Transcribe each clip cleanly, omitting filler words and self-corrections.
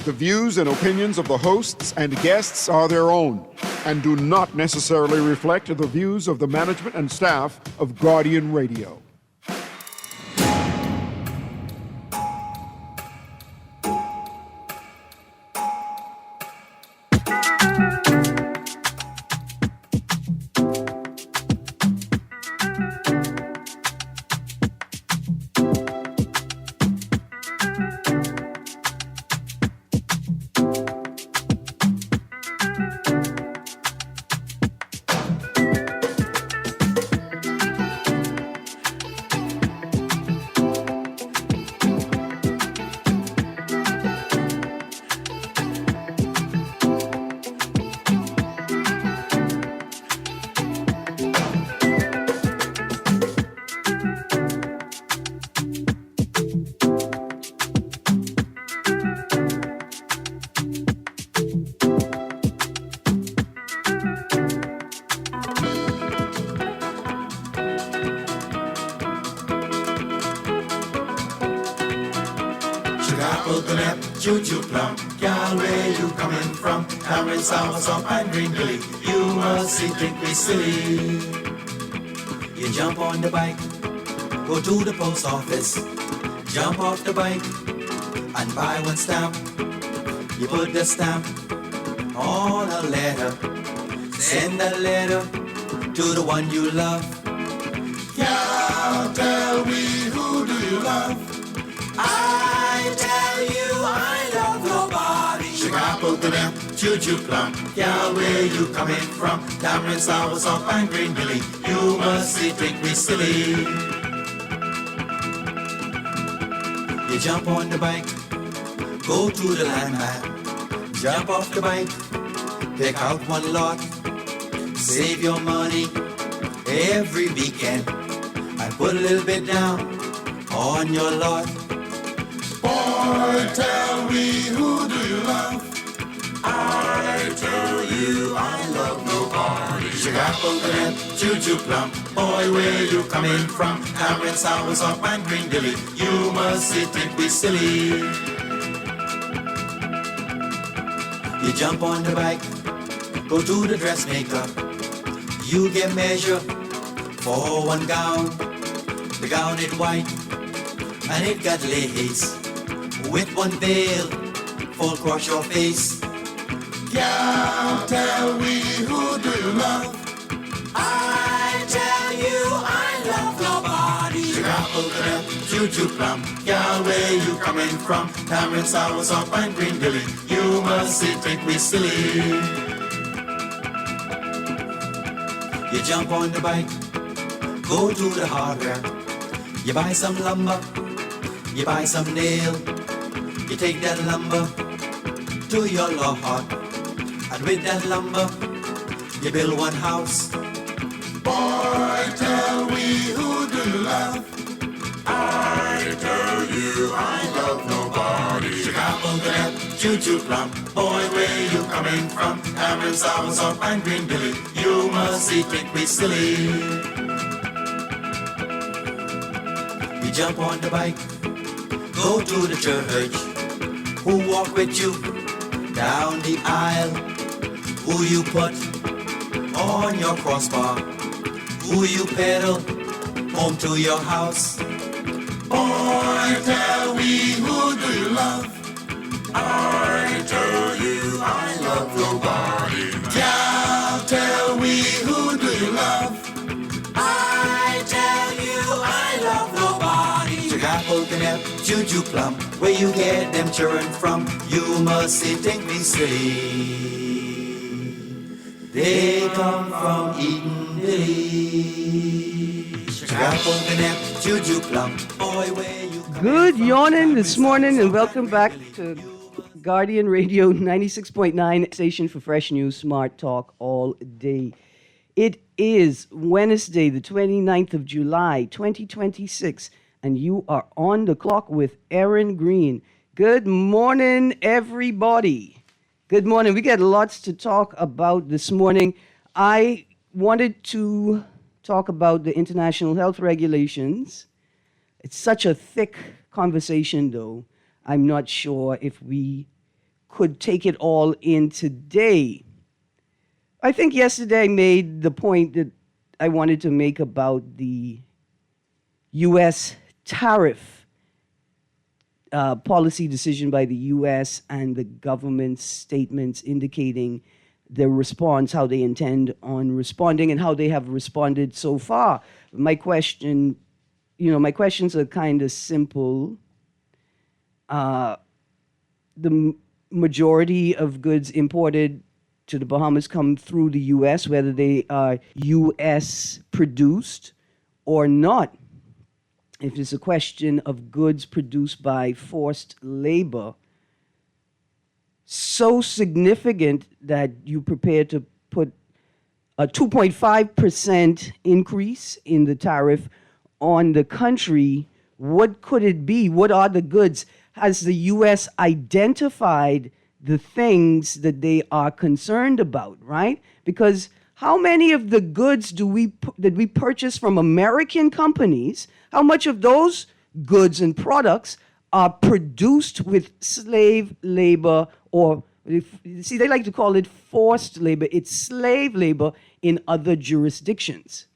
The views and opinions of the hosts and guests are their own and do not necessarily reflect the views of the management and staff of Guardian Radio. Choo-choo plum, girl, where you coming from? Erin, south and Greene. You must see, think we silly. You jump on the bike, go to the post office, jump off the bike, and buy one stamp. You put the stamp on a letter, send that letter to the one you love. Girl, tell me, who do you love? I tell you I love nobody. Chicago to them, choo-choo plum. Girl, where you coming from? Cameron, south and Greene. You must see, think we silly. You jump on the bike, go to the landman, jump off the bike, pick out one lot, save your money every weekend, and put a little bit down on your lot. Boy, tell me, who do you love? I tell you I love nobody. Chicago to them, choo-choo plum. Boy, where you coming from? Cameron, south and Greene. You must see, think we silly. You jump on the bike, go to the dressmaker. You get measure for one gown. The gown is white and it got lace. With one veil, full across your face. Girl, tell me, who do you love? I tell you I love nobody. Chicago to them, choo-choo plum. Girl, where you coming from? Cameron, south and Greene. You must see, think we silly. You jump on the bike, go to the hardware. You buy some lumber, you buy some nail. You take that lumber to your lot, and with that lumber, you build one house. Boy, tell me, who do you love? I tell you I love nobody. Chicago to them, choo-choo plum. Boy, where you coming from? Cameron, south and Greene. You must see, think we silly. You jump on the bike, go to the church. Who walk with you down the aisle? Who you put on your crossbar? Who you pedal home to your house? Boy, tell me, who do you love? I tell you I love nobody. Girl, tell me, who do you love? I tell you I love nobody. Chicago to them, choo-choo plum. Where you get them children from? You must see, think me silly. They come from Eden, Chicago to them, choo-choo plum. Boy, where you Good yawning this morning, and welcome back to Guardian Radio 96.9, station for fresh news, smart talk all day. It is Wednesday, the 29th of July, 2026, and you are on the clock with Erin Greene. Good morning, everybody. Good morning. We got lots to talk about this morning. I wanted to talk about the international health regulations. It's such a thick conversation, though. I'm not sure if we could take it all in today. I think yesterday I made the point that I wanted to make about the U.S. tariff policy decision by the U.S. and the government's statements indicating their response, how they intend on responding, and how they have responded so far. My questions are kind of simple. The majority of goods imported to the Bahamas come through the U.S., whether they are U.S. produced or not. If it's a question of goods produced by forced labor, so significant that you prepare to put a 2.5% increase in the tariff on the country, what could it be? What are the goods? Has the U.S. identified the things that they are concerned about, right? Because how many of the goods that we purchase from American companies, how much of those goods and products are produced with slave labor, or see, they like to call it forced labor. It's slave labor in other jurisdictions,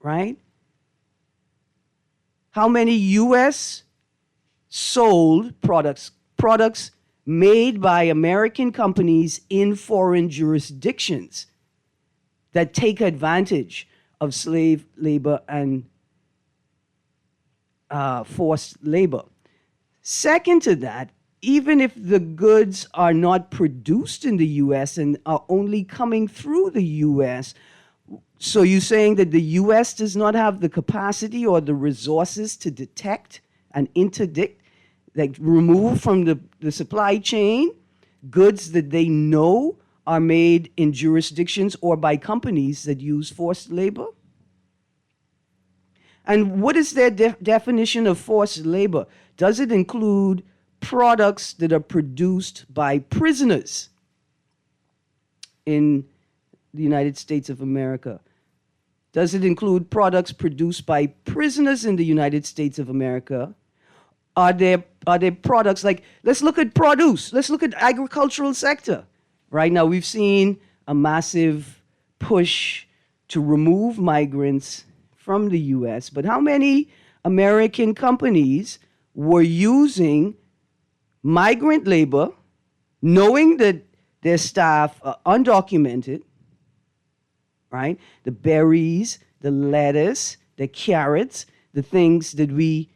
right? How many U.S. sold products made by American companies in foreign jurisdictions that take advantage of slave labor and forced labor? Second to that, even if the goods are not produced in the U.S. and are only coming through the U.S., so you're saying that the U.S. does not have the capacity or the resources to detect and interdict, like remove from the supply chain goods that they know are made in jurisdictions or by companies that use forced labor? And what is their definition of forced labor? Does it include products that are produced by prisoners in the United States of America? Does it include products produced by prisoners in the United States of America? Are there products like, let's look at produce, let's look at agricultural sector. Right now we've seen a massive push to remove migrants from the U.S., but how many American companies were using migrant labor, knowing that their staff are undocumented, right? The berries, the lettuce, the carrots, the things that we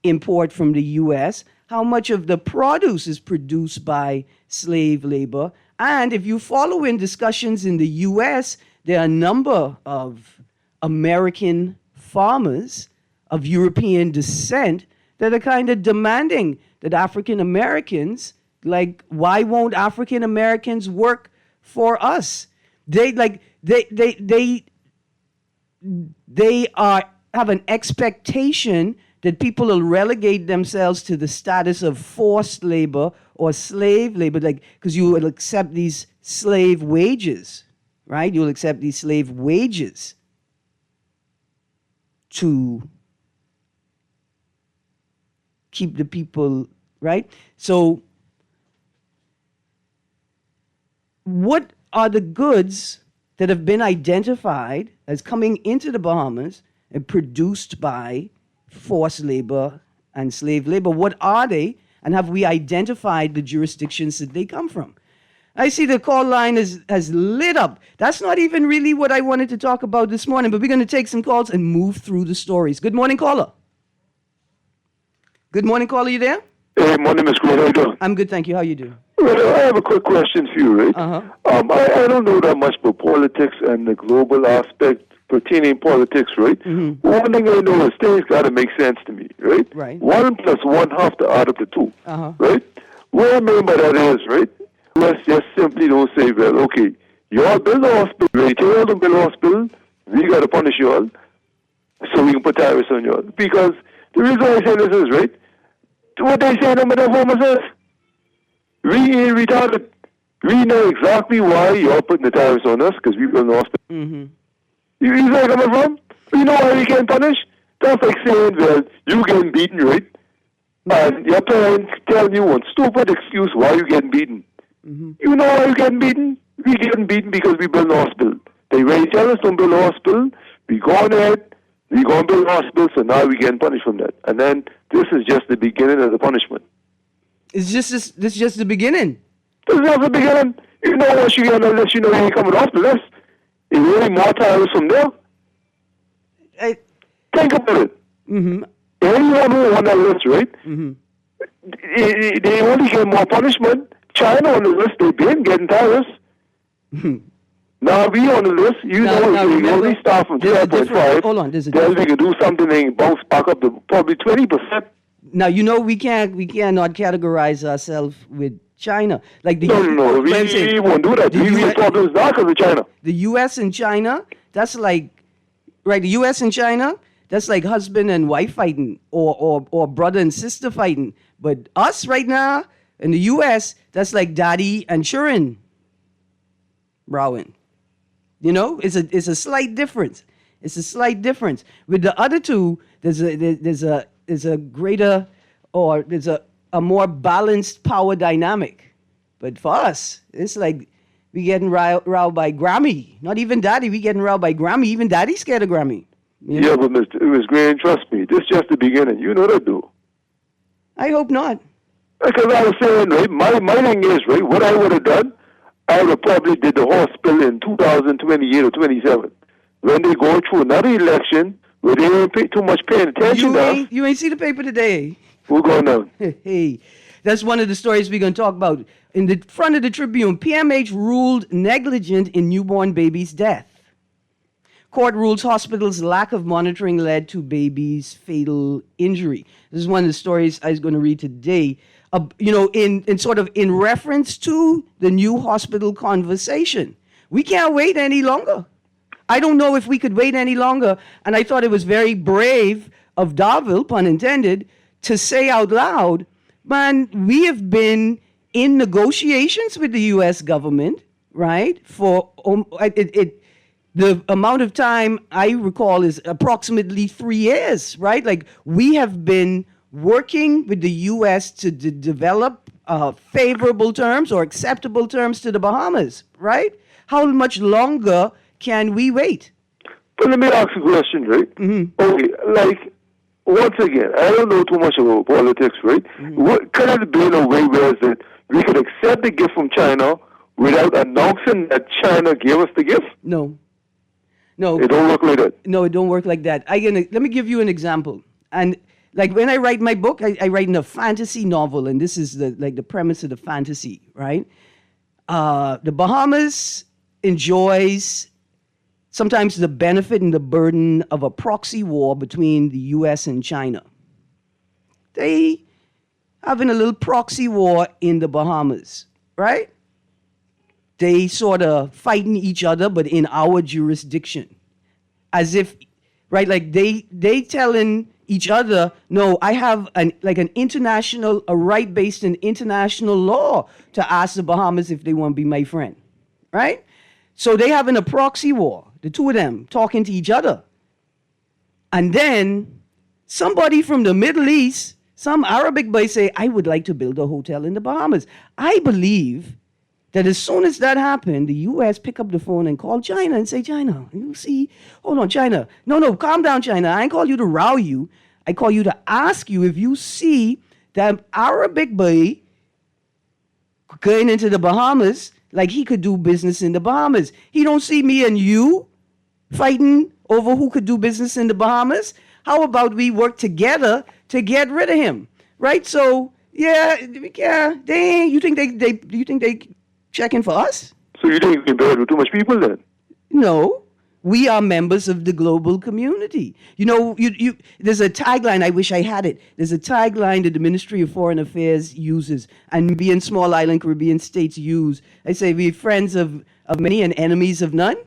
import from the U.S., how much of the produce is produced by slave labor? And if you follow in discussions in the U.S., there are a number of American farmers of European descent that are kind of demanding that African Americans, like, why won't African Americans work for us? They have an expectation that people will relegate themselves to the status of forced labor or slave labor, like, because you will accept these slave wages, right? You'll accept these slave wages to keep the people, right? So what are the goods that have been identified as coming into the Bahamas and produced by forced labor and slave labor? What are they? And have we identified the jurisdictions that they come from? I see the call line has lit up. That's not even really what I wanted to talk about this morning, but we're going to take some calls and move through the stories. Good morning, caller. Good morning, caller. You there? Hey, morning, Ms. Greene. How you doing? I'm good, thank you. How you doing? Well, I have a quick question for you, right? Uh-huh. I don't know that much about politics and the global aspect pertaining politics, right? Mm-hmm. One thing I know is things got to make sense to me, right? Right. 1 + 1 have to add up to 2, Uh-huh. right? What I mean by that is, right, let's just simply don't say, well, okay, you all build a hospital, right? You all don't build a hospital, we got to punish you all so we can put tariffs on you all. Because the reason I say this is, right, what they say no matter what is, we ain't retarded. We know exactly why you're putting the tariffs on us, because we build a hospital. Mm-hmm. You see where I'm coming from? We know why we can't punish. That's like saying, well, you getting beaten, right? And your parents tell you one stupid excuse why you getting beaten. You know why you getting beaten? We getting beaten because we build a hospital. They really tell us don't build a hospital. We go on ahead, we go and build a hospital, so now we getting punished from that. And then this is just the beginning of the punishment. It's just this is just the beginning. This is just the beginning. You know what you get unless you know you come to the hospital. It's really more tires from there. Think about it. Anyone who on that list, right? They only get more punishment. China on the list, they've been getting tires. Now we on the list, we only start from 12.5. Hold on, there's a then we can do something and bounce back up to probably 20%. Now we cannot categorize ourselves with China. Like No, we won't do that. We problems now because of China. The U.S. and China, that's like, right? The U.S. and China, that's like husband and wife fighting, or brother and sister fighting. But us right now in the U.S., that's like daddy and children. Rowan. You know, it's a slight difference. It's a slight difference. With the other two, there's a greater, or there's a more balanced power dynamic. But for us, it's like we getting riled by Grammy. Not even daddy, we getting riled by Grammy. Even daddy's scared of Grammy. You know? Yeah, but Ms. Greene, trust me, this is just the beginning. You know that, do. I hope not. Because I was saying, right, my thing is, right, what I would have done, I would have probably did the hospital in 2028 or 27. When they go through another election where they ain't pay too much paying attention You ain't see the paper today. We're going on. Hey, that's one of the stories we're going to talk about. In the front of the Tribune, PMH ruled negligent in newborn baby's death. Court rules hospital's lack of monitoring led to baby's fatal injury. This is one of the stories I was going to read today. In reference to the new hospital conversation. We can't wait any longer. I don't know if we could wait any longer. And I thought it was very brave of Darville, pun intended, to say out loud, man, we have been in negotiations with the U.S. government, right? For the amount of time I recall is approximately 3 years, right? Like we have been working with the U.S. to develop favorable terms or acceptable terms to the Bahamas, right? How much longer can we wait? But let me ask you a question, right? Okay, like, once again, I don't know too much about politics, right? What could it have been a way where is it we could accept the gift from China without announcing that China gave us the gift? No. It don't work like that. No, it don't work like that. Let me give you an example. And like when I write my book, I write in a fantasy novel, and this is the premise of the fantasy, right? The Bahamas enjoys sometimes the benefit and the burden of a proxy war between the U.S. and China. They having a little proxy war in the Bahamas, right? They sort of fighting each other, but in our jurisdiction. As if, right, like they telling each other, no, I have a right based in international law to ask the Bahamas if they want to be my friend, right? So they having a proxy war, the two of them talking to each other. And then somebody from the Middle East, some Arabic boy say, I would like to build a hotel in the Bahamas. I believe that as soon as that happened, the U.S. pick up the phone and call China and say, China, you see, hold on, China. No, calm down, China. I ain't call you to row you. I call you to ask you if you see that Arabic boy going into the Bahamas like he could do business in the Bahamas. He don't see me and you fighting over who could do business in the Bahamas. How about we work together to get rid of him, right? So, yeah, you think they checking for us? So you think we're bad with too much people then? No. We are members of the global community. You know, there's a tagline, I wish I had it. There's a tagline that the Ministry of Foreign Affairs uses and maybe in small island Caribbean states use. I say we're friends of many and enemies of none.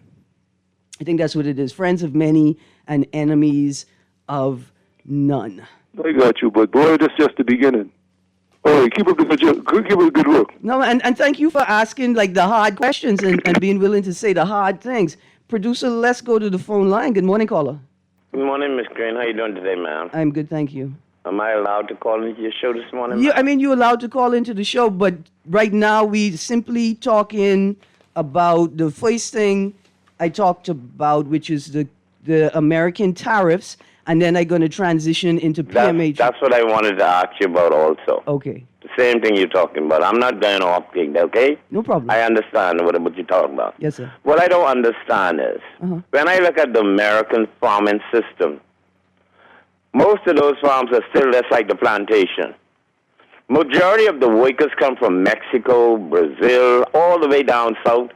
I think that's what it is. Friends of many and enemies of none. I got you, but boy, that's just the beginning. All right, keep up the good work. No, and thank you for asking like the hard questions and being willing to say the hard things. Producer, let's go to the phone line. Good morning, caller. Good morning, Miss Greene. How you doing today, ma'am? I'm good, thank you. Am I allowed to call into your show this morning? I mean, you're allowed to call into the show, but right now we simply talking about the first thing I talked about, which is the American tariffs, and then I'm going to transition into PMH. That's what I wanted to ask you about also. Okay. The same thing you're talking about. I'm not going off gig, okay? No problem. I understand what you're talking about. Yes, sir. What I don't understand is, when I look at the American farming system, most of those farms are still just like the plantation. Majority of the workers come from Mexico, Brazil, all the way down south.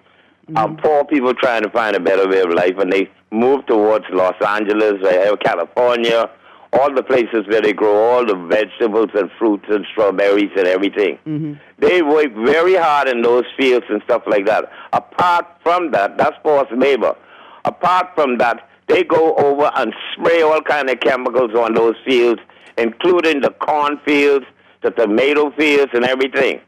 Poor people trying to find a better way of life, and they move towards Los Angeles, California, all the places where they grow all the vegetables and fruits and strawberries and everything. They work very hard in those fields and stuff like that. Apart from that, that's forced labor. Apart from that, they go over and spray all kind of chemicals on those fields, including the corn fields, the tomato fields, and everything.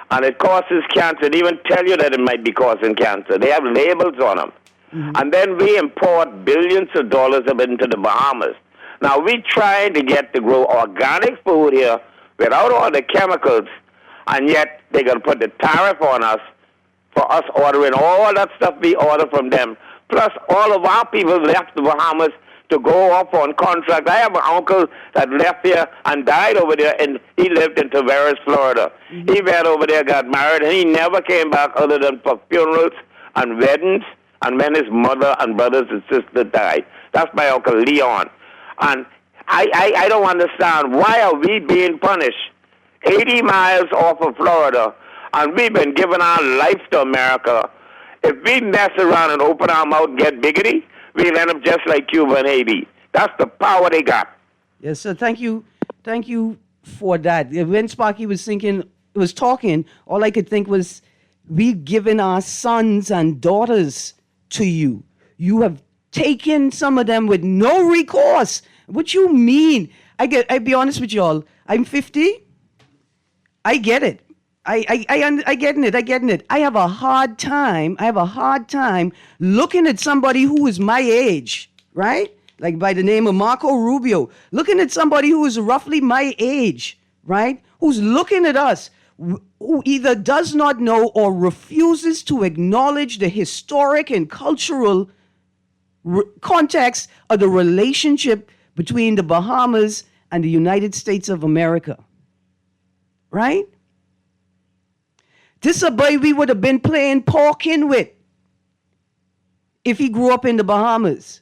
And it causes cancer. They even tell you that it might be causing cancer. They have labels on them. And then we import billions of dollars of it into the Bahamas. Now, we try to get to grow organic food here without all the chemicals, and yet they're going to put the tariff on us for us ordering all that stuff we order from them. Plus, all of our people left the Bahamas to go off on contract. I have an uncle that left here and died over there, and he lived in Tavares, Florida. He went over there, got married, and he never came back other than for funerals and weddings and when his mother and brothers and sisters died. That's my Uncle Leon. And I don't understand, why are we being punished 80 miles off of Florida, and we've been giving our life to America? If we mess around and open our mouth and get biggity, we'll end up just like Cuba and Haiti. That's the power they got. Yes, sir. Thank you for that. When Sparky was talking, all I could think was, we've given our sons and daughters to you. You have taken some of them with no recourse. What you mean? I'll be honest with y'all. I'm 50. I get it. I getting it. I have a hard time looking at somebody who is my age, right? Like by the name of Marco Rubio, looking at somebody who is roughly my age, right? Who's looking at us, who either does not know or refuses to acknowledge the historic and cultural context of the relationship between the Bahamas and the United States of America, right? This is a boy we would have been playing porking with if he grew up in the Bahamas.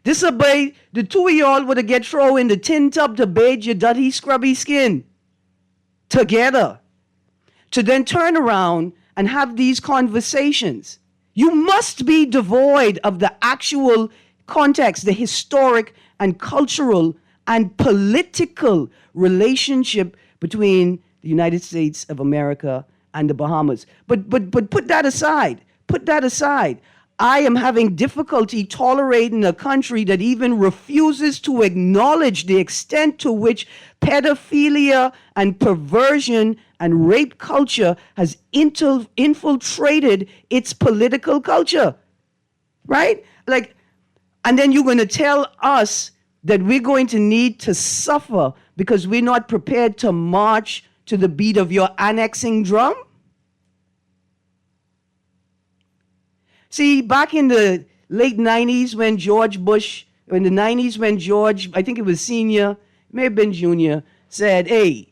This is a boy the two of y'all would have get thrown in the tin tub to bathe your dirty, scrubby skin together, to then turn around and have these conversations. You must be devoid of the actual context, the historic and cultural and political relationship between the United States of America and the Bahamas. But put that aside. Put that aside. I am having difficulty tolerating a country that even refuses to acknowledge the extent to which pedophilia and perversion and rape culture has infiltrated its political culture, right? Like, and then you're going to tell us that we're going to need to suffer because we're not prepared to march to the beat of your annexing drum? See, back in the late 90s when George Bush, in the 90s when George, I think it was senior, may have been junior, said, hey,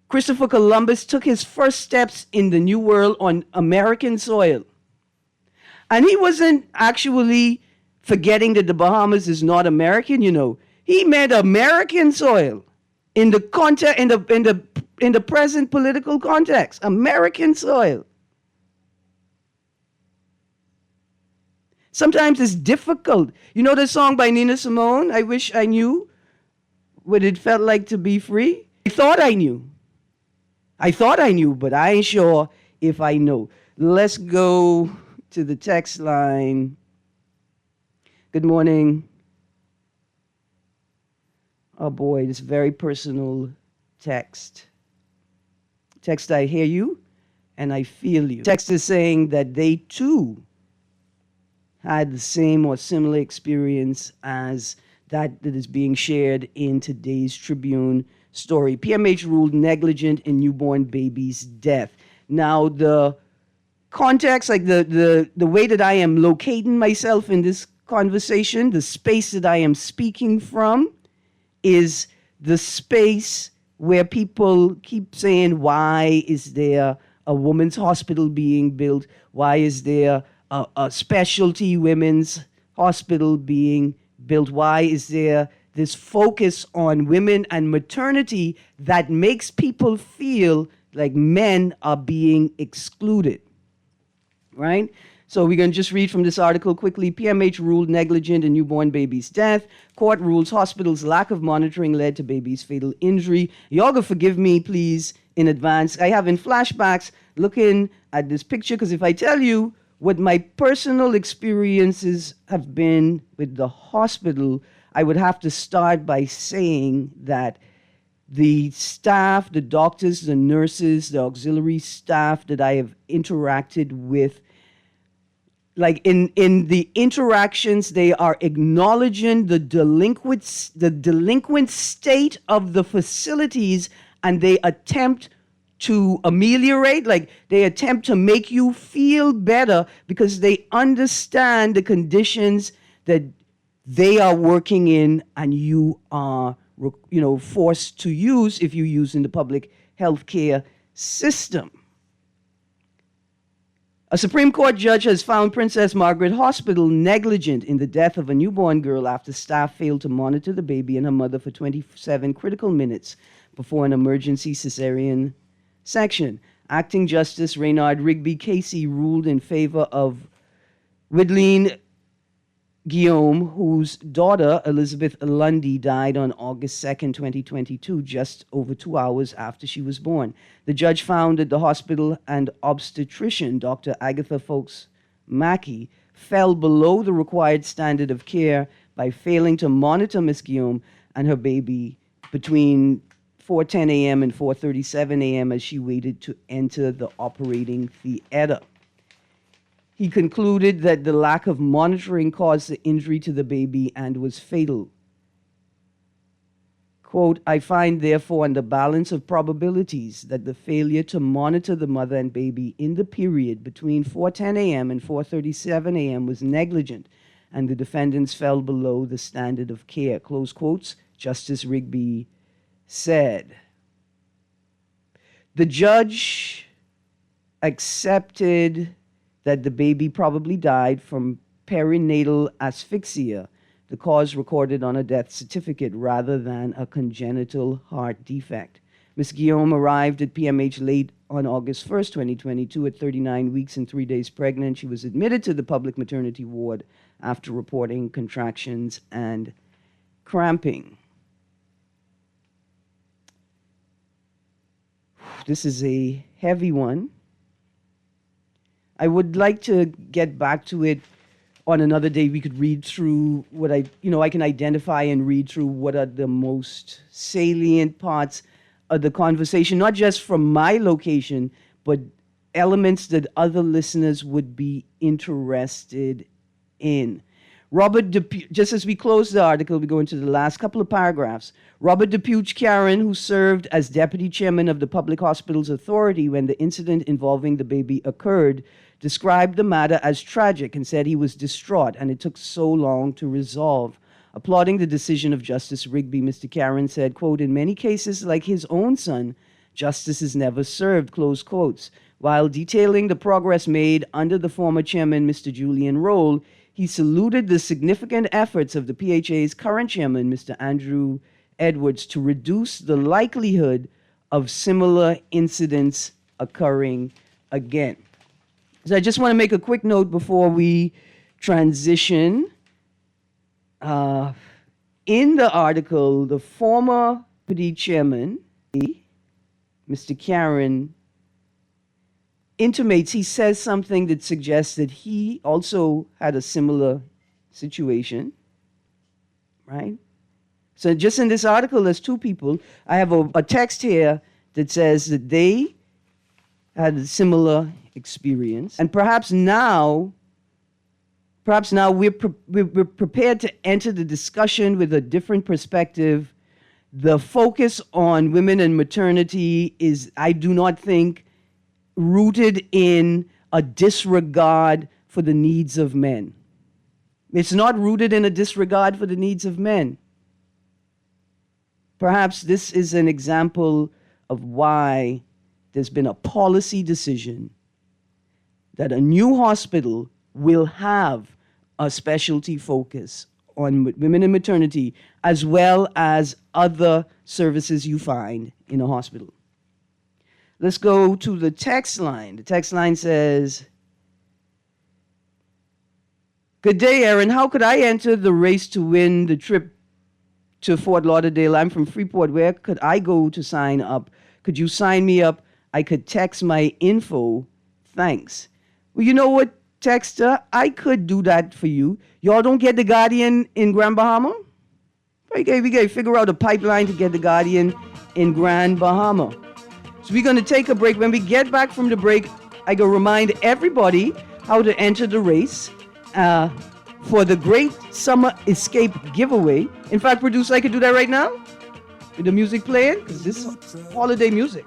Christopher Columbus took his first steps in the New World on American soil. And he wasn't actually forgetting that the Bahamas is not American, you know. He meant American soil in the context, in the present political context, American soil. Sometimes it's difficult. You know the song by Nina Simone, I Wish I Knew What It Felt Like to Be Free? I thought I knew, but I ain't sure if I know. Let's go to the text line. Good morning. Oh boy, this very personal text. Text, I hear you and I feel you. Text is saying that they too had the same or similar experience as that is being shared in today's Tribune story. PMH ruled negligent in newborn baby's death. Now, the context, like the way that I am locating myself in this conversation, the space that I am speaking from, is the space where people keep saying, why is there a women's hospital being built? Why is there a specialty women's hospital being built? Why is there this focus on women and maternity that makes people feel like men are being excluded? Right? So we're going to just read from this article quickly. PMH ruled negligent in newborn baby's death. Court rules hospital's lack of monitoring led to baby's fatal injury. Y'all gonna forgive me, please, in advance. I have in flashbacks looking at this picture, because if I tell you what my personal experiences have been with the hospital, I would have to start by saying that the staff, the doctors, the nurses, the auxiliary staff that I have interacted with, like in the interactions, they are acknowledging the delinquent state of the facilities, and they attempt to ameliorate, like they attempt to make you feel better because they understand the conditions that they are working in and you are, forced to use if you use in the public healthcare system. A Supreme Court judge has found Princess Margaret Hospital negligent in the death of a newborn girl after staff failed to monitor the baby and her mother for 27 critical minutes before an emergency cesarean section. Acting Justice Reynard Rigby Casey ruled in favor of Widleen Guillaume, whose daughter, Elizabeth Lundy, died on August 2nd, 2022, just over 2 hours after she was born. The judge found that the hospital and obstetrician, Dr. Agatha Folks Mackey, fell below the required standard of care by failing to monitor Miss Guillaume and her baby between 4:10 a.m. and 4:37 a.m. as she waited to enter the operating theater. He concluded that the lack of monitoring caused the injury to the baby and was fatal. Quote, I find, therefore, on the balance of probabilities that the failure to monitor the mother and baby in the period between 4:10 a.m. and 4:37 a.m. was negligent, and the defendants fell below the standard of care, close quotes, Justice Rigby said. The judge accepted that the baby probably died from perinatal asphyxia, the cause recorded on a death certificate, rather than a congenital heart defect. Ms. Guillaume arrived at PMH late on August 1st, 2022, at 39 weeks and 3 days pregnant. She was admitted to the public maternity ward after reporting contractions and cramping. This is a heavy one. I would like to get back to it on another day. We could read through what I can identify and read through what are the most salient parts of the conversation, not just from my location, but elements that other listeners would be interested in. Robert Depuch, just as we close the article, we go into the last couple of paragraphs. Robert Depuch Karen, who served as deputy chairman of the Public Hospitals Authority when the incident involving the baby occurred, described the matter as tragic and said he was distraught and it took so long to resolve. Applauding the decision of Justice Rigby, Mr. Karen said, quote, in many cases, like his own son, justice is never served, close quotes. While detailing the progress made under the former chairman, Mr. Julian Roll, he saluted the significant efforts of the PHA's current chairman, Mr. Andrew Edwards, to reduce the likelihood of similar incidents occurring again. So I just want to make a quick note before we transition. In the article, the former PD chairman, Mr. Karen, intimates, he says something that suggests that he also had a similar situation, right? So just in this article, there's two people. I have a text here that says that they had a similar experience. And perhaps now Perhaps now we're prepared to enter the discussion with a different perspective. The focus on women and maternity is, I do not think, rooted in a disregard for the needs of men. It's not rooted in a disregard for the needs of men. Perhaps this is an example of why there's been a policy decision that a new hospital will have a specialty focus on women and maternity, as well as other services you find in a hospital. Let's go to the text line. The text line says, "Good day, Erin. How could I enter the race to win the trip to Fort Lauderdale? I'm from Freeport. Where could I go to sign up? Could you sign me up? I could text my info. Thanks." Well, you know what, Texter? I could do that for you. Y'all don't get the Guardian in Grand Bahama? We got to figure out a pipeline to get the Guardian in Grand Bahama. So we're going to take a break. When we get back from the break, I go remind everybody how to enter the race for the Great Summer Escape giveaway. In fact, producer, I could do that right now with the music playing, because this is holiday music.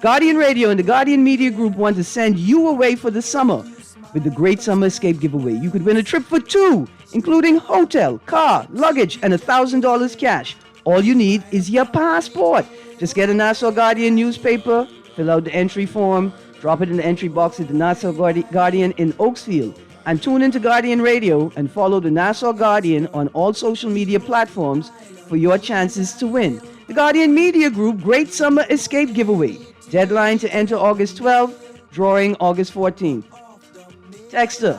Guardian Radio and the Guardian Media Group want to send you away for the summer with the Great Summer Escape giveaway. You could win a trip for two, including hotel, car, luggage, and $1,000 cash. All you need is your passport. Just get a Nassau Guardian newspaper, fill out the entry form, drop it in the entry box at the Nassau Guardian in Oaksfield, and tune into Guardian Radio and follow the Nassau Guardian on all social media platforms for your chances to win. The Guardian Media Group Great Summer Escape giveaway. Deadline to enter August 12th, drawing August 14th. Texter,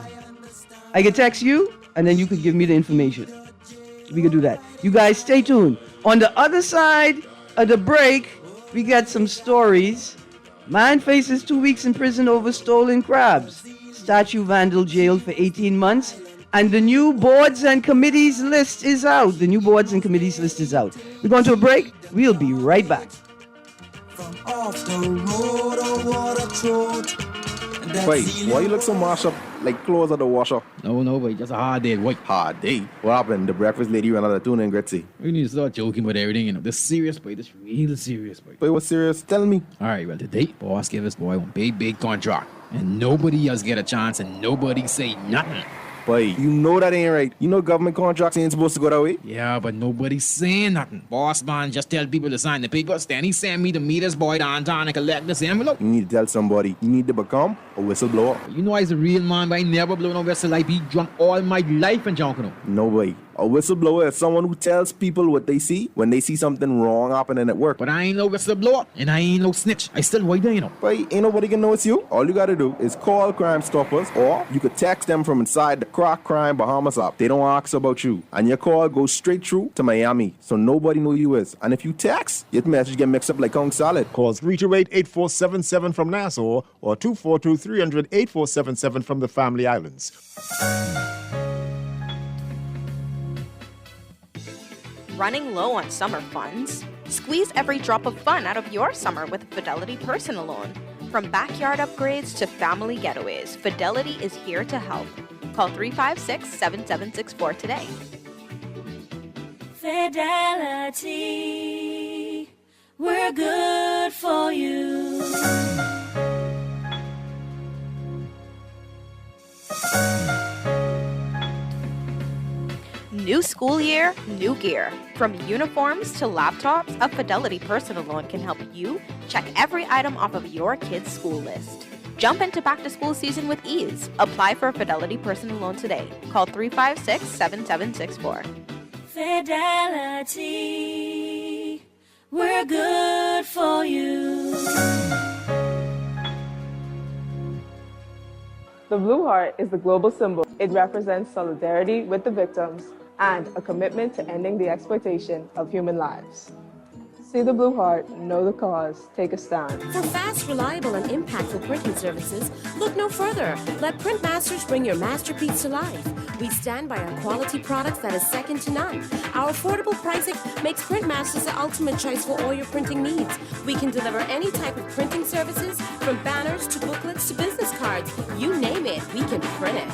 I can text you, and then you could give me the information. We could do that. You guys stay tuned. On the other side of the break, we got some stories. Man faces 2 weeks in prison over stolen crabs. Statue vandal jailed for 18 months. And the new boards and committees list is out. The new boards and committees list is out. We're going to a break. We'll be right back. Off the road, a water throat. Wait, why you look so mashed up like clothes at the washer? No, but just a hard day. What? Hard day? What happened? The breakfast lady ran out of tuna and gritty. We need to start joking about everything, you know. This serious, boy. This real serious, boy. But what's serious? Tell me. All right, well, today, boss gave us boy one big contract. And nobody else get a chance and nobody say nothing. Boy, you know that ain't right. You know government contracts ain't supposed to go that way. Yeah, but nobody's saying nothing. Boss man just tell people to sign the papers. Then he send me to meet his boy downtown and collect this envelope. You need to tell somebody. You need to become a whistleblower. You know I's a real man, but I never blow no whistle. I be drunk all my life and drunk, you know. No way. A whistleblower is someone who tells people what they see when they see something wrong happening at work. But I ain't no whistleblower, and I ain't no snitch. I still white there, you know. But ain't nobody can know it's you. All you gotta do is call Crime Stoppers, or you could text them from inside the Crack Crime Bahamas app. They don't ask about you, and your call goes straight through to Miami, so nobody know you is. And if you text, your message get mixed up like Kong salad. Call 328-8477 from Nassau or 242-300-8477 from the Family Islands. Running low on summer funds? Squeeze every drop of fun out of your summer with a Fidelity personal loan. From backyard upgrades to family getaways, Fidelity is here to help. Call 356-7764 today. Fidelity, we're good for you. New school year, new gear. From uniforms to laptops, a Fidelity personal loan can help you check every item off of your kid's school list. Jump into back-to-school season with ease. Apply for a Fidelity personal loan today. Call 356-7764. Fidelity, we're good for you. The Blue Heart is the global symbol. It represents solidarity with the victims and a commitment to ending the exploitation of human lives. See the blue heart, know the cause, take a stand. For fast, reliable, and impactful printing services, look no further. Let Printmasters bring your masterpiece to life. We stand by our quality products that is second to none. Our affordable pricing makes Printmasters the ultimate choice for all your printing needs. We can deliver any type of printing services, from banners to booklets to business cards. You name it, we can print it.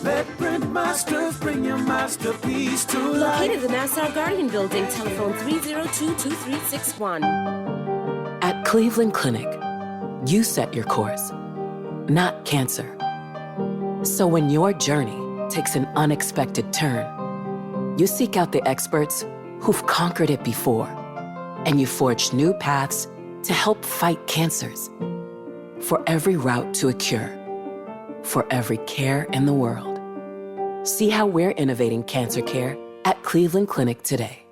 Let Printmasters bring your masterpiece to life. Located in the Nassau Guardian Building, telephone 302-2361. At Cleveland Clinic, you set your course, not cancer. So when your journey takes an unexpected turn, you seek out the experts who've conquered it before, and you forge new paths to help fight cancers. For every route to a cure, for every care in the world. See how we're innovating cancer care at Cleveland Clinic today.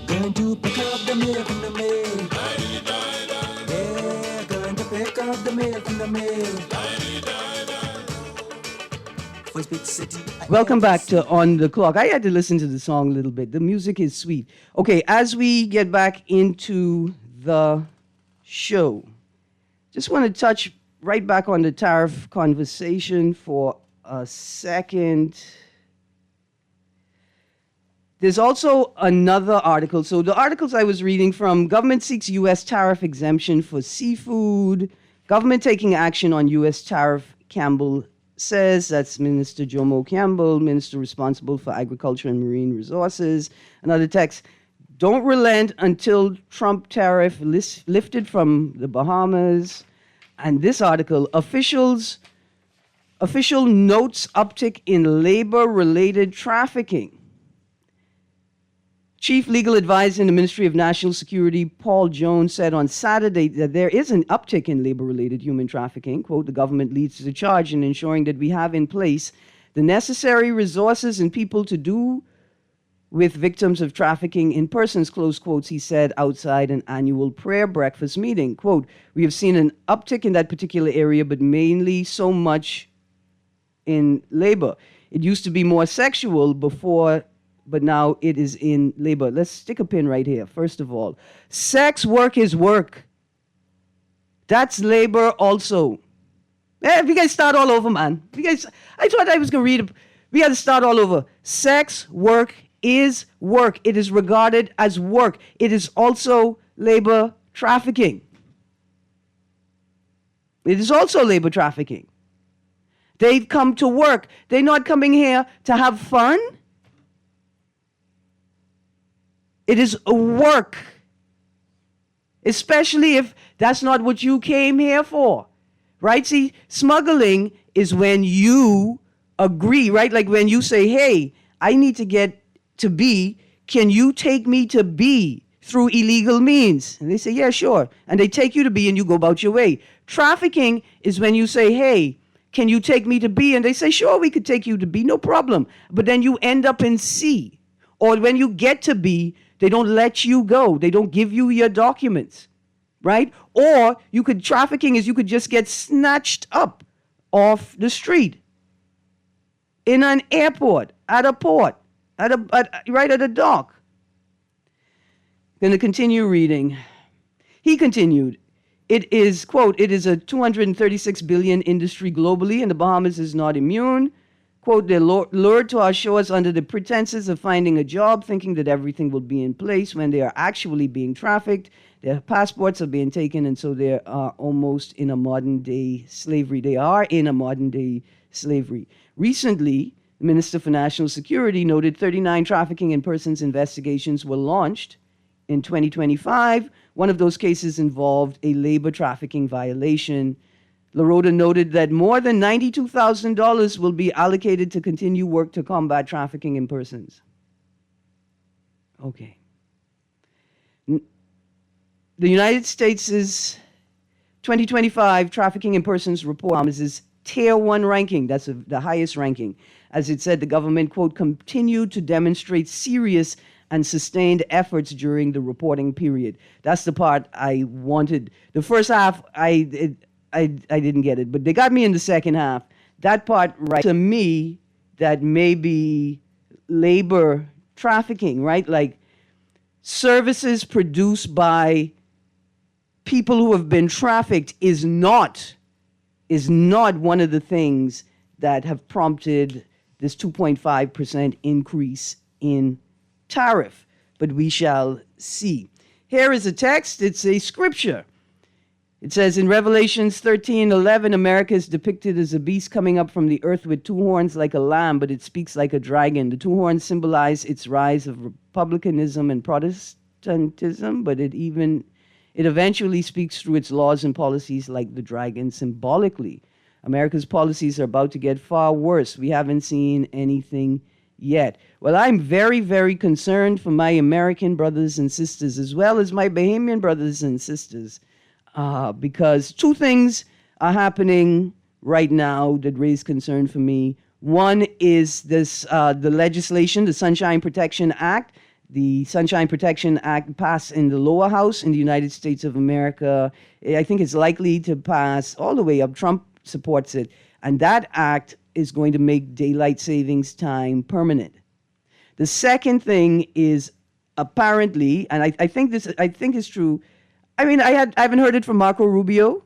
Going to pick up the mail from the mail. Yeah, going to pick up the mail from the mail. Welcome back to On the Clock. I had to listen to the song a little bit. The music is sweet. Okay, as we get back into the show, just want to touch right back on the tariff conversation for a second. There's also another article. So the articles I was reading from: government seeks U.S. tariff exemption for seafood, government taking action on U.S. tariff, Campbell says. That's Minister Jomo Campbell, minister responsible for agriculture and marine resources. Another text: don't relent until Trump tariff lifted from the Bahamas. And this article: official notes uptick in labor-related trafficking. Chief Legal Advisor in the Ministry of National Security, Paul Jones, said on Saturday that there is an uptick in labor-related human trafficking. Quote, the government leads the charge in ensuring that we have in place the necessary resources and people to do with victims of trafficking in persons, close quotes, he said outside an annual prayer breakfast meeting. Quote, we have seen an uptick in that particular area, but mainly so much in labor. It used to be more sexual before, but now it is in labor. Let's stick a pin right here. First of all, sex work is work. That's labor also. We got to start all over, man. I thought I was going to read. We got to start all over. Sex work is work. It is regarded as work. It is also labor trafficking. It is also labor trafficking. They've come to work. They're not coming here to have fun. It is a work, especially if that's not what you came here for, right? See, smuggling is when you agree, right? Like when you say, hey, I need to get to B, can you take me to B through illegal means? And they say, yeah, sure. And they take you to B and you go about your way. Trafficking is when you say, hey, can you take me to B? And they say, sure, we could take you to B, no problem. But then you end up in C. Or when you get to B, they don't let you go. They don't give you your documents, right? Or trafficking is you could just get snatched up off the street, in an airport, at a port, right at a dock. Going to continue reading. He continued, it is, quote, it is a $236 billion industry globally, and the Bahamas is not immune. Quote, they're lured to our shores under the pretenses of finding a job, thinking that everything will be in place when they are actually being trafficked. Their passports are being taken, and so they are almost in a modern-day slavery. They are in a modern-day slavery. Recently, the Minister for National Security noted 39 trafficking in persons investigations were launched in 2025. One of those cases involved a labor trafficking violation. LaRota noted that more than $92,000 will be allocated to continue work to combat trafficking in persons. Okay. The United States' 2025 Trafficking in Persons report is Tier 1 ranking. That's the highest ranking. As it said, the government, quote, continued to demonstrate serious and sustained efforts during the reporting period. That's the part I wanted. The first half, I didn't get it, but they got me in the second half. That part, right, to me, that may be labor trafficking, right? Like services produced by people who have been trafficked is not one of the things that have prompted this 2.5% increase in tariff. But we shall see. Here is a text. It's a scripture. It says in Revelations 13:11, America is depicted as a beast coming up from the earth with two horns like a lamb, but it speaks like a dragon. The two horns symbolize its rise of republicanism and Protestantism, but it eventually speaks through its laws and policies like the dragon symbolically. America's policies are about to get far worse. We haven't seen anything yet. Well, I'm very, very concerned for my American brothers and sisters, as well as my Bahamian brothers and sisters, because two things are happening right now that raise concern for me. One is this, the legislation, the Sunshine Protection Act. The Sunshine Protection Act passed in the lower house in the United States of America. I think it's likely to pass all the way up. Trump supports it. And that act is going to make daylight savings time permanent. The second thing is apparently, and I think it's true. I mean, I haven't heard it from Marco Rubio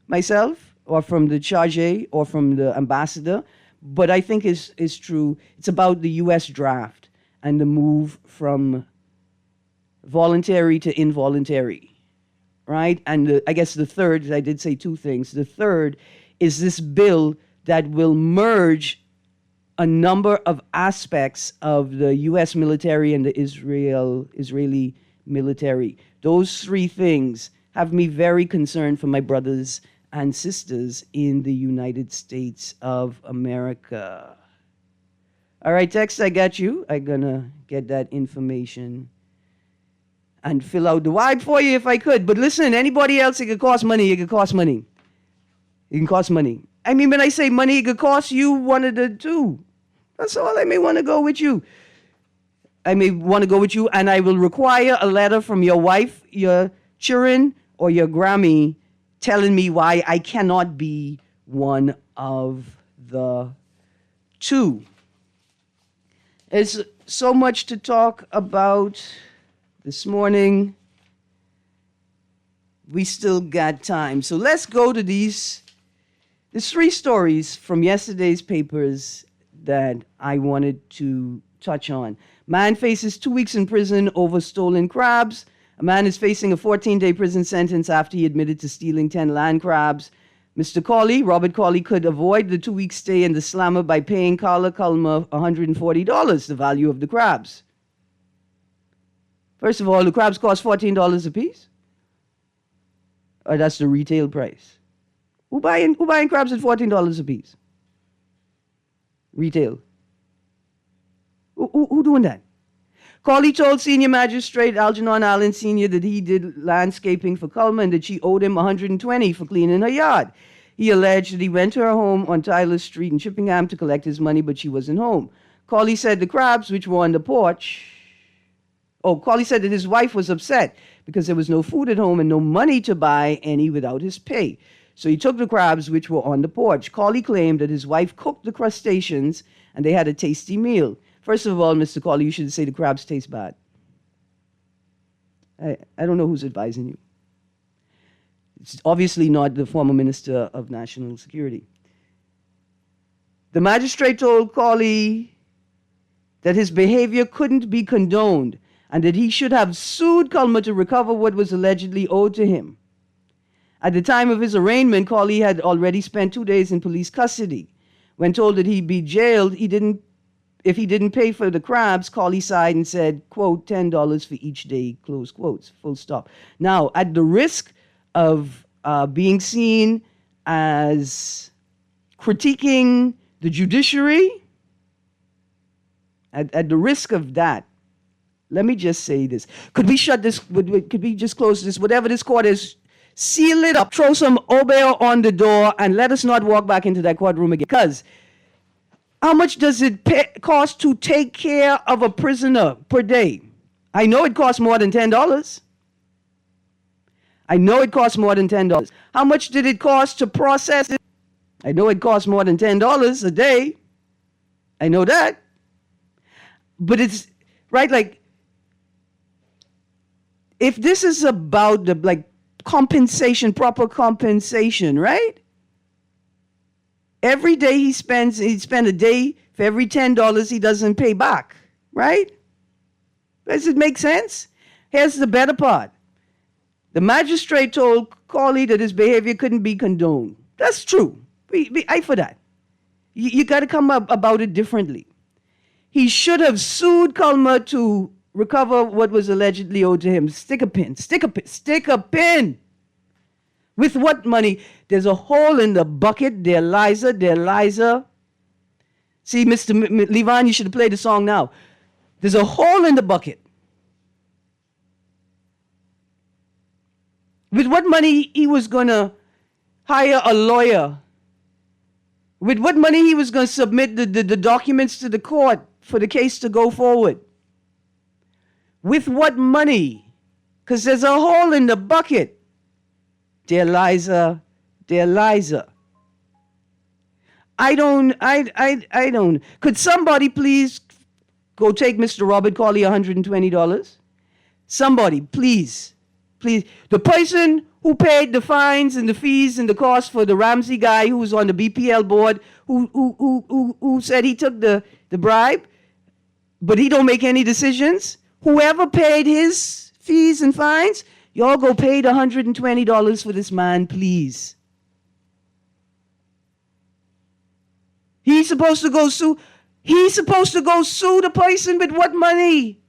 myself, or from the charge, or from the ambassador, but I think it's true. It's about the U.S. draft and the move from voluntary to involuntary, right? And I guess the third, I did say two things. The third is this bill that will merge a number of aspects of the U.S. military and the Israeli military. Those three things have me very concerned for my brothers and sisters in the United States of America. All right, Tex, I got you. I'm going to get that information and fill out the vibe for you if I could. But listen, anybody else, it could cost money. It could cost money. It can cost money. I mean, when I say money, it could cost you one of the two. That's all. I may want to go with you. I may want to go with you, and I will require a letter from your wife, your children, or your Grammy telling me why I cannot be one of the two. There's so much to talk about this morning. We still got time. So let's go to these three stories from yesterday's papers that I wanted to touch on. Man faces 2 weeks in prison over stolen crabs. A man is facing a 14-day prison sentence after he admitted to stealing 10 land crabs. Mr. Cawley, Robert Cawley, could avoid the 2-week stay in the slammer by paying Carla Culmer $140, the value of the crabs. First of all, the crabs cost $14 a piece? Or that's the retail price? Who buying crabs at $14 a piece? Retail. Who doing that? Cawley told Senior Magistrate Algernon Allen Sr. that he did landscaping for Culmer and that she owed him $120 for cleaning her yard. He alleged that he went to her home on Tyler Street in Chippenham to collect his money, but she wasn't home. Cawley said the crabs, which were on the porch... Cawley said that his wife was upset because there was no food at home and no money to buy any without his pay. So he took the crabs, which were on the porch. Cawley claimed that his wife cooked the crustaceans and they had a tasty meal. First of all, Mr. Cawley, you should say the crabs taste bad. I don't know who's advising you. It's obviously not the former Minister of National Security. The magistrate told Cawley that his behavior couldn't be condoned and that he should have sued Culmer to recover what was allegedly owed to him. At the time of his arraignment, Cawley had already spent 2 days in police custody. When told that he'd be jailed, if he didn't pay for the crabs, Cawley sighed and said, quote, $10 for each day, close quotes, full stop. Now, at the risk of being seen as critiquing the judiciary, at the risk of that, let me just say this. Could we shut this, could we just close this, whatever this court is, seal it up, throw some obeah on the door, and let us not walk back into that courtroom again. Because how much does it cost to take care of a prisoner per day? I know it costs more than $10. I know it costs more than $10. How much did it cost to process it? I know it costs more than $10 a day. I know that. But it's, right, like, if this is about the, like, compensation, proper compensation, right? Every day he spend a day for every $10 he doesn't pay back, right? Does it make sense? Here's the better part. The magistrate told Corley that his behavior couldn't be condoned. That's true. I for that. You got to come up about it differently. He should have sued Culmer to recover what was allegedly owed to him. Stick a pin. With what money? There's a hole in the bucket. Dear Liza. See, Mr. Levon, you should have played the song now. There's a hole in the bucket. With what money he was going to hire a lawyer? With what money he was going to submit the documents to the court for the case to go forward? With what money? Because there's a hole in the bucket. Dear Liza. I don't. Could somebody please go take Mr. Robert Corley $120? Somebody, please. The person who paid the fines and the fees and the cost for the Ramsey guy who was on the BPL board, who said he took the bribe, but he don't make any decisions. Whoever paid his fees and fines, y'all go pay the $120 for this man, please. He's supposed to go sue the person with what money?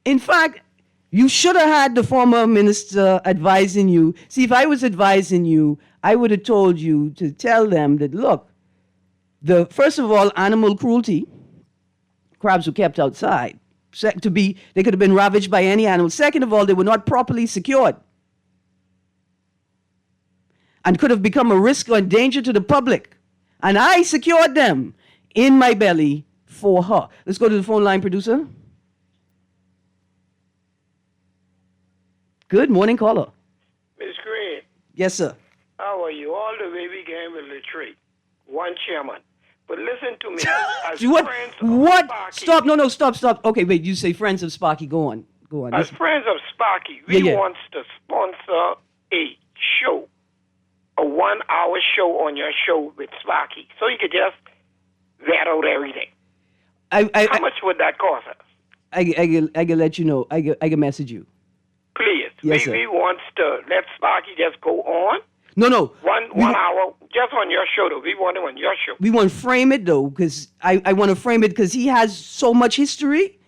In fact, you should have had the former minister advising you. See, if I was advising you, I would have told you to tell them that, look, first of all, animal cruelty, crabs were kept outside. They could have been ravaged by any animal. Second of all, they were not properly secured and could have become a risk or a danger to the public. And I secured them in my belly for her. Let's go to the phone line, producer. Good morning, caller. Miss Greene. Yes, sir. How are you? All the way we came with Latree, one chairman. But listen to me. As What? Sparky, Stop. Okay, wait, you say friends of Sparky. Go on. As friends of Sparky, we want to sponsor a show, a 1-hour show on your show with Sparky. So you could just vet out everything. How much would that cost us? I can let you know. I can message you. Please. Yes, we want to let Sparky just go on. No. One hour, just on your show, though. We want it on your show. We want to frame it, though, because I want to frame it because he has so much history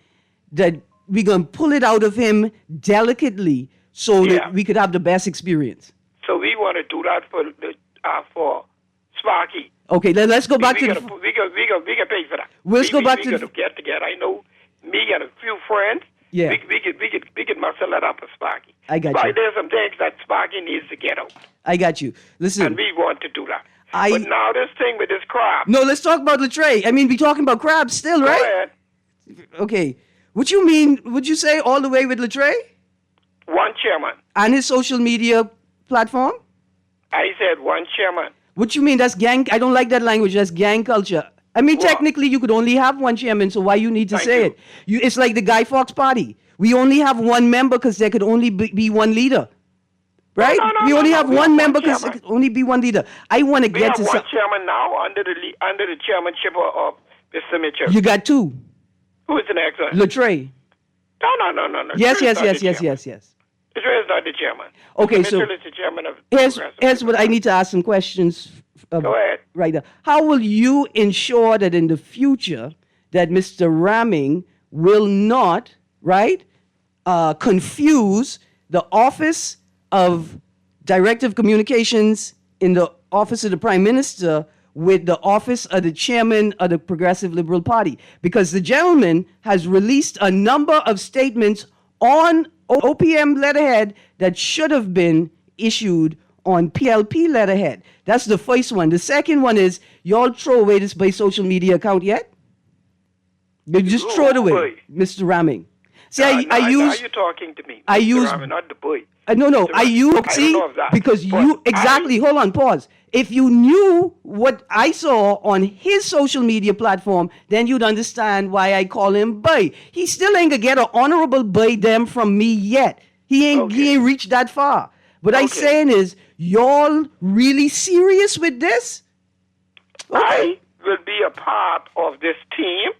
that we're going to pull it out of him delicately so that we could have the best experience. So we want to do that for Sparky. Okay, let's go back to we can pay for that. Let's go back to the get together. I know me and a few friends. Yeah. We could muscle it up for Sparky. I got but you. There's some things that Sparky needs to get out. I got you. Listen. And we want to do that. But now this thing with this crab. No, let's talk about Latrey. I mean, we're talking about crabs still, right? Go ahead. Okay. What you mean, would you say all the way with Latrey? One chairman. And his social media platform? I said one chairman. What you mean? That's gang. I don't like that language. That's gang culture. I mean, technically, you could only have one chairman, so why you need to say it? It's like the Guy Fawkes Party. We only have one member because there could only be one leader. Right? We only have one member because there could only be one leader. I want to get to one chairman now under the chairmanship of Mr. Mitchell. You got two. Who is the next one? Latrey. No. Yes. Latrey is not the chairman. Okay, Mr. Mitchell is the chairman of here's what I need to ask some questions. Go ahead. Right now. How will you ensure that in the future that Mr. Ramming will not, confuse the Office of Directive Communications in the Office of the Prime Minister with the Office of the Chairman of the Progressive Liberal Party? Because the gentleman has released a number of statements on OPM letterhead that should have been issued on PLP letterhead. That's the first one. The second one is, y'all throw away this by social media account yet? You just throw it away, Mr. Raming. See, I use. Are you talking to me? I Mr. use. Ramin, not the boy. No. I use. I See, don't know if that, because you exactly. Hold on, pause. If you knew what I saw on his social media platform, then you'd understand why I call him boy. He still ain't gonna get an honorable boy them from me yet. He ain't reached that far. What I saying is, y'all really serious with this? I will be a part of this team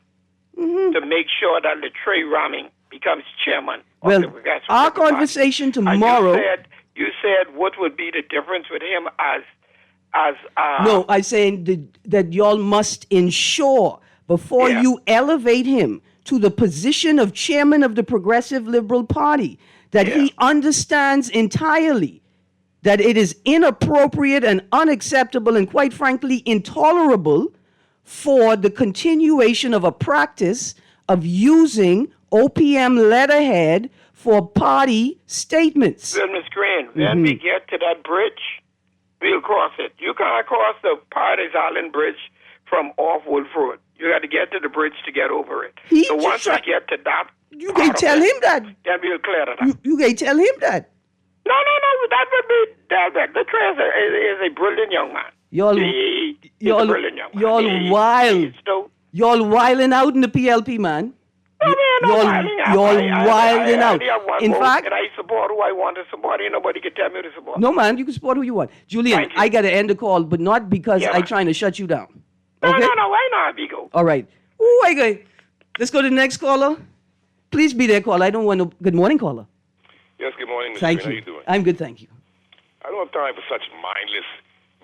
to make sure that Latrey Ramming becomes chairman of the Progressive our Party. conversation tomorrow. And you said what would be the difference with him as no, I'm saying that y'all must ensure before you elevate him to the position of chairman of the Progressive Liberal Party that he understands entirely that it is inappropriate and unacceptable and quite frankly intolerable for the continuation of a practice of using OPM letterhead for party statements. Well, Ms. Greene, when we get to that bridge, we'll cross it. You can't cross the Paradise Island Bridge from off Wolf Road. You got to get to the bridge to get over it. So once I get to that, you can tell him that. Then we'll clear it up. You can tell him that. No, that would be that. The Trey is a brilliant young man. Y'all brilliant young man. Y'all wild. Y'all wilding out in the PLP, man. Y'all wilding out. In fact, and I support who I want to support. Ain't nobody can tell me to support. No, man, you can support who you want. Julian, I got to end the call, but not because I'm trying to shut you down. Okay? No, why not, Bigo? All right. Ooh, let's go to the next caller. Please be there, caller. I don't want no good morning, caller. Yes, good morning, Mr. Thank Green. you. How you doing? I'm good, thank you. I don't have time for such mindless,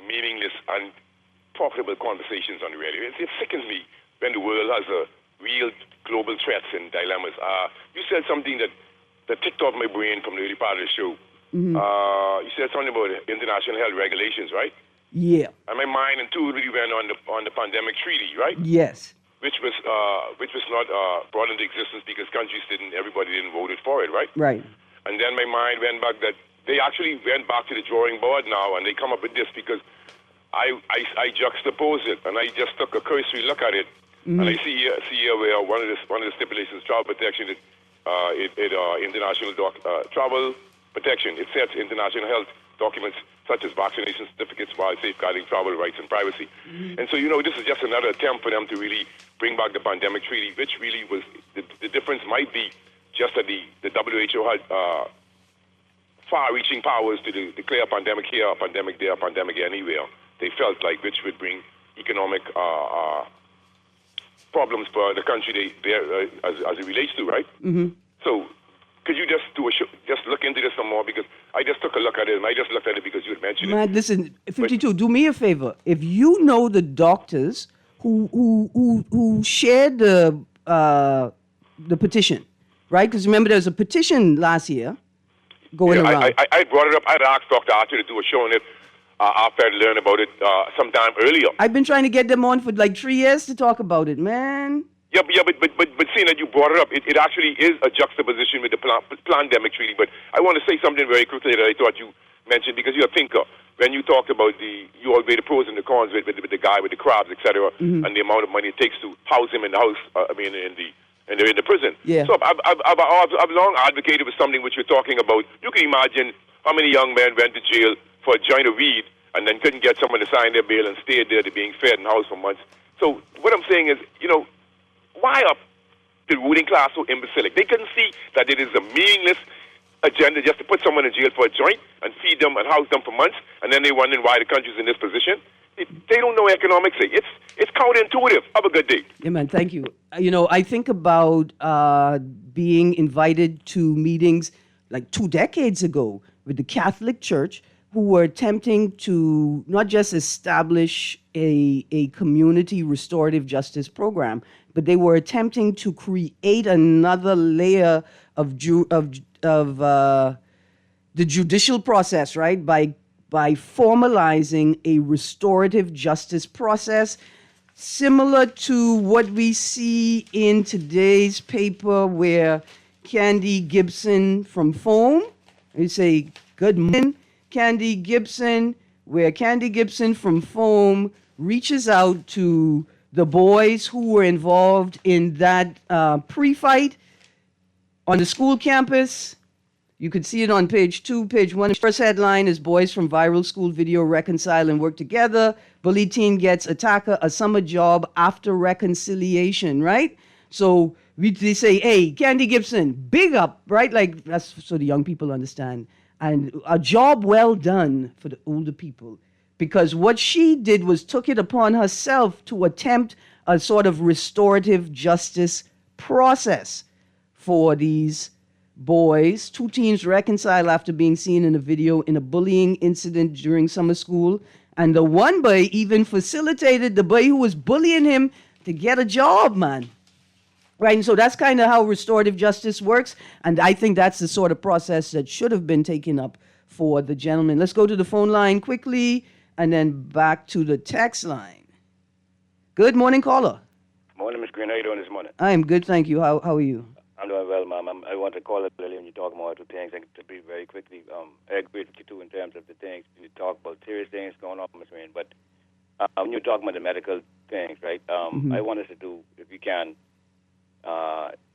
meaningless, unprofitable conversations on the radio. It sickens me when the world has real global threats and dilemmas. You said something that ticked off my brain from the early part of the show. You said something about international health regulations, right? Yeah. And my mind intuitively went on the pandemic treaty, right? Yes. Which was not brought into existence because everybody didn't vote for it, right? Right. And then my mind went back that they actually went back to the drawing board now, and they come up with this because I juxtapose it, and I just took a cursory look at it, and I see here where one of the stipulations, travel protection, international travel protection. It sets international health documents such as vaccination certificates while safeguarding travel rights and privacy. And so, this is just another attempt for them to really bring back the pandemic treaty, which really was, the difference might be just that the WHO had far-reaching powers to declare a pandemic here, a pandemic there, a pandemic anywhere. They felt like which would bring economic problems for the country as it relates to, right? So could you just do just look into this some more, because I just took a look at it, and I just looked at it because you had mentioned it. Man, listen, 52, do me a favor. If you know the doctors who shared the petition, right? Because remember, there was a petition last year going around. I brought it up. I had asked Dr. Archer to do a show on it after I learned about it sometime earlier. I've been trying to get them on for like 3 years to talk about it, man. Yeah, but seeing that you brought it up, it actually is a juxtaposition with the pandemic treaty. But I want to say something very quickly that I thought you mentioned, because you're a thinker. When you talked about you all weigh the pros and the cons with the guy with the crabs, etc., and the amount of money it takes to house him in the house. And they're in the prison. Yeah. So I've long advocated for something which you're talking about. You can imagine how many young men went to jail for a joint of weed and then couldn't get someone to sign their bail and stayed there to being fed and housed for months. So what I'm saying is, why are the ruling class so imbecilic? They couldn't see that it is a meaningless agenda just to put someone in jail for a joint and feed them and house them for months, and then they wondering why the country's in this position. They don't know economics. It's counterintuitive. Have a good day. Yeah, man, thank you. I think about being invited to meetings like 2 decades ago with the Catholic Church, who were attempting to not just establish a community restorative justice program, but they were attempting to create another layer of the judicial process, right? By formalizing a restorative justice process similar to what we see in today's paper, where Candy Gibson from Foam, we say, good morning, Candy Gibson, where Candy Gibson from Foam reaches out to the boys who were involved in that pre-fight on the school campus. You could see it on page 2, page 1. The first headline is boys from viral school video reconcile and work together. Bully teen gets attacker a summer job after reconciliation, right? So they say, hey, Candy Gibson, big up, right? Like, that's so the young people understand. And a job well done for the older people. Because what she did was took it upon herself to attempt a sort of restorative justice process for these boys. 2 teens reconcile after being seen in a video in a bullying incident during summer school. And the one boy even facilitated the boy who was bullying him to get a job, man. Right, and so that's kind of how restorative justice works. And I think that's the sort of process that should have been taken up for the gentleman. Let's go to the phone line quickly and then back to the text line. Good morning, caller. Morning, Ms. Greene. How are you doing this morning? I am good, thank you. How are you? I'm doing well, ma'am. I want to call it earlier when you talk about 2 things. And to be very quickly, I agree with you too in terms of the things. You talk about serious things going on, Ms. Greene. But when you're talking about the medical things, right, I want us to do, if we can,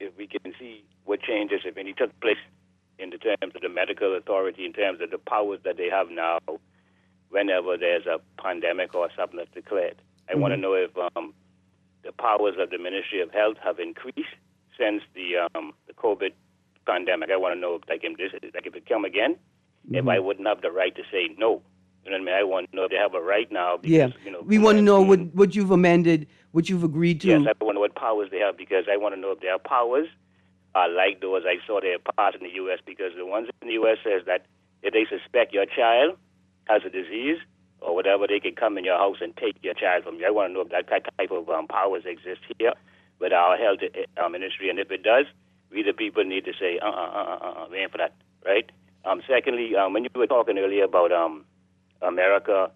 if we can see what changes, if any, took place in the terms of the medical authority, in terms of the powers that they have now, whenever there's a pandemic or something that's declared. I want to know if the powers of the Ministry of Health have increased since the COVID pandemic. I want to know if, like, if it come again, if I wouldn't have the right to say no. You know what I mean? I want to know if they have a right now. Because, we want to know what you've amended, what you've agreed to. Yes, I want to know what powers they have, because I want to know if their powers are like those I saw they passed in the U.S., because the ones in the U.S. says that if they suspect your child has a disease or whatever, they can come in your house and take your child from you. I want to know if that type of powers exist here with our health ministry, and if it does, we the people need to say, we ain't for that, right? Secondly, when you were talking earlier about America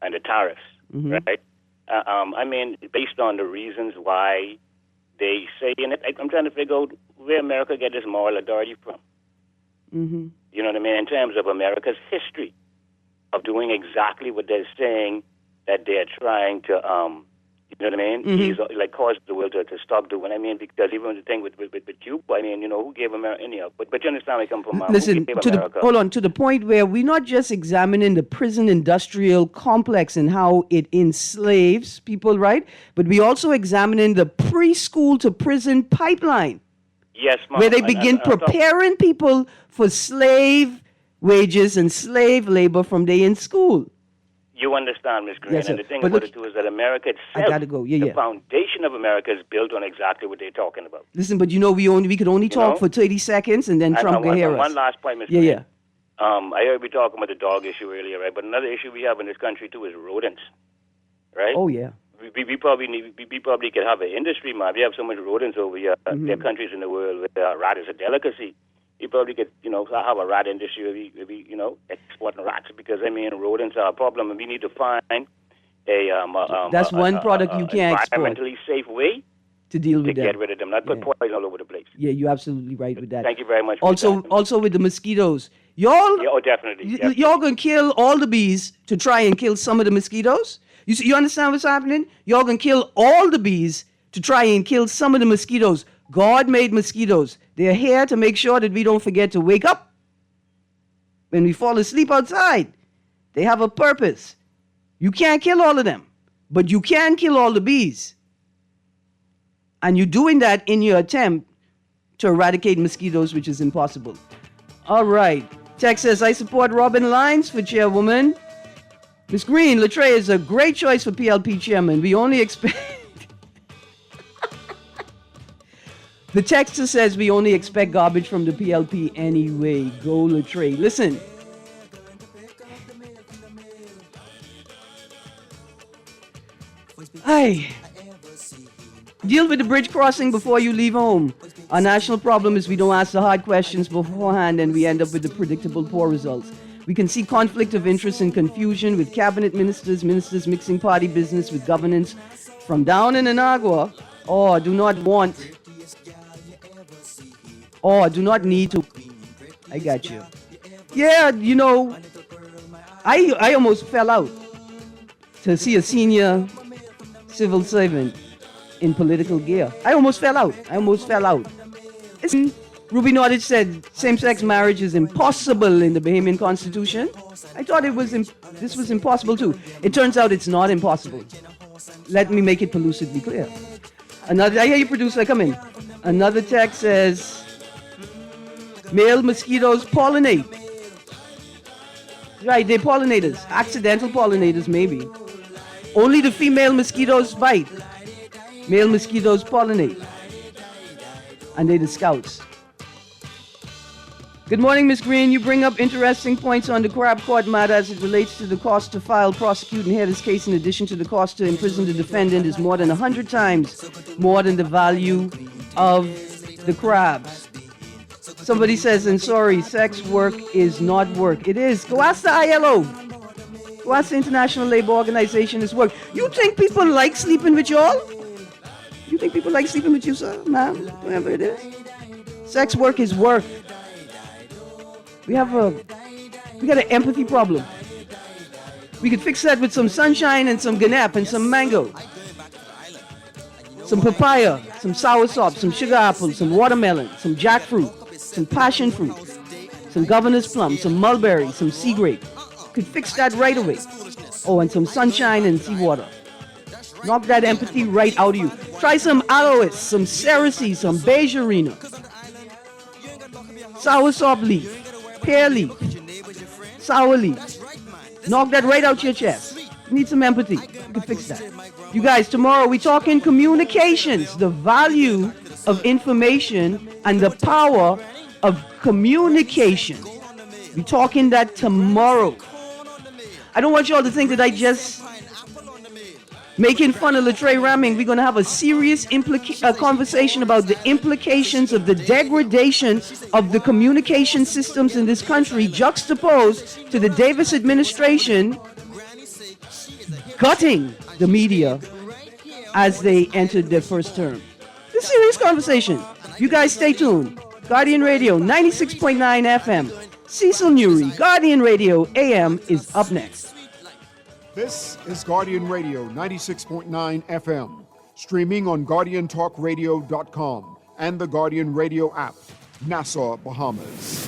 and the tariffs, right? I mean, based on the reasons why they say in it, I'm trying to figure out where America get this moral authority from. You know what I mean? In terms of America's history of doing exactly what they're saying that they're trying to, you know what I mean? He's like caused the world to stop doing. I mean, because even the thing with Cuba, I mean, you know, who gave America any help? But you understand where I come from. Listen, to the point where we're not just examining the prison industrial complex and how it enslaves people, right? But we also examining the preschool to prison pipeline. Yes, ma'am. Where they begin preparing people for slave wages and slave labor from day in school. You understand, Ms. Greene, Yes, and the thing about it too is that America itself, I gotta go. the foundation of America is built on exactly what they're talking about. Listen, but you know we could only talk for 30 seconds and then Trump can hear us. One last point, Ms. Greene. I heard we talking about the dog issue earlier, right? But another issue we have in this country too is rodents, right? Oh yeah. We probably could have an industry, man. We have so much rodents over here. There are countries in the world where rat is a delicacy. We probably could, have a rat industry where we exporting rats, because, I mean, rodents are a problem, and we need to find that's one product you can't export. Environmentally safe way to deal with to get rid of them, not put poison all over the place. Yeah, you're absolutely right with that. Thank you very much. Also with the mosquitoes, y'all. Yeah, definitely. Y'all gonna kill all the bees to try and kill some of the mosquitoes. You understand what's happening? Y'all gonna kill all the bees to try and kill some of the mosquitoes. God made mosquitoes. They're here to make sure that we don't forget to wake up when we fall asleep outside. They have a purpose. You can't kill all of them, but you can kill all the bees. And you're doing that in your attempt to eradicate mosquitoes, which is impossible. All right. Text says, I support Robin Lines for chairwoman. Ms. Greene, Latre is a great choice for PLP chairman. We only expect... The texter says we only expect garbage from the PLP anyway. Go Latre. Listen. Hi. Deal with the bridge crossing before you leave home. Our national problem is we don't ask the hard questions beforehand and we end up with the predictable poor results. We can see conflict of interest and confusion with cabinet ministers mixing party business with governance from down in Inagua, or do not need to. I got you. Yeah, I almost fell out to see a senior civil servant in political gear. I almost fell out. Ruby Nordich said same-sex marriage is impossible in the Bahamian Constitution. I thought this was impossible too. It turns out it's not impossible. Let me make it pellucidly clear. I hear you, producer, come in. Another text says, male mosquitoes pollinate. Right, they're pollinators. Accidental pollinators, maybe. Only the female mosquitoes bite. Male mosquitoes pollinate. And they're the scouts. Good morning, Ms. Greene. You bring up interesting points on the crab court matter as it relates to the cost to file, prosecute, and hear this case in addition to the cost to imprison the defendant is more than 100 times more than the value of the crabs. Somebody says, and sorry, sex work is not work. It is. Go ask the ILO. Go ask the International Labor Organization is work. You think people like sleeping with y'all? You think people like sleeping with you, sir, ma'am, whatever it is? Sex work is work. We got an empathy problem. We could fix that with some sunshine and some ganap and some mango. Some papaya, some soursop, some sugar apple, some watermelon, some jackfruit, some passion fruit, some governor's plum, some mulberry, some sea grape. Could fix that right away. Oh, and some sunshine and seawater. Knock that empathy right out of you. Try some aloes, some cerasee, some beigerina, soursop leaf, pear leaf, sour leaf. Knock that right out your chest. You need some empathy. You can fix that. You guys, tomorrow we're talking communications, the value of information and the power of communication. We're talking that tomorrow. I don't want y'all to think that I just making fun of Latreille Ramming. We're going to have a serious conversation about the implications of the degradation of the communication systems in this country, juxtaposed to the Davis administration gutting the media as they entered their first term. It's a serious conversation. You guys stay tuned. Guardian Radio 96.9 FM. Cecil Newry, Guardian Radio AM is up next. This is Guardian Radio 96.9 FM, streaming on GuardianTalkRadio.com and the Guardian Radio app, Nassau, Bahamas.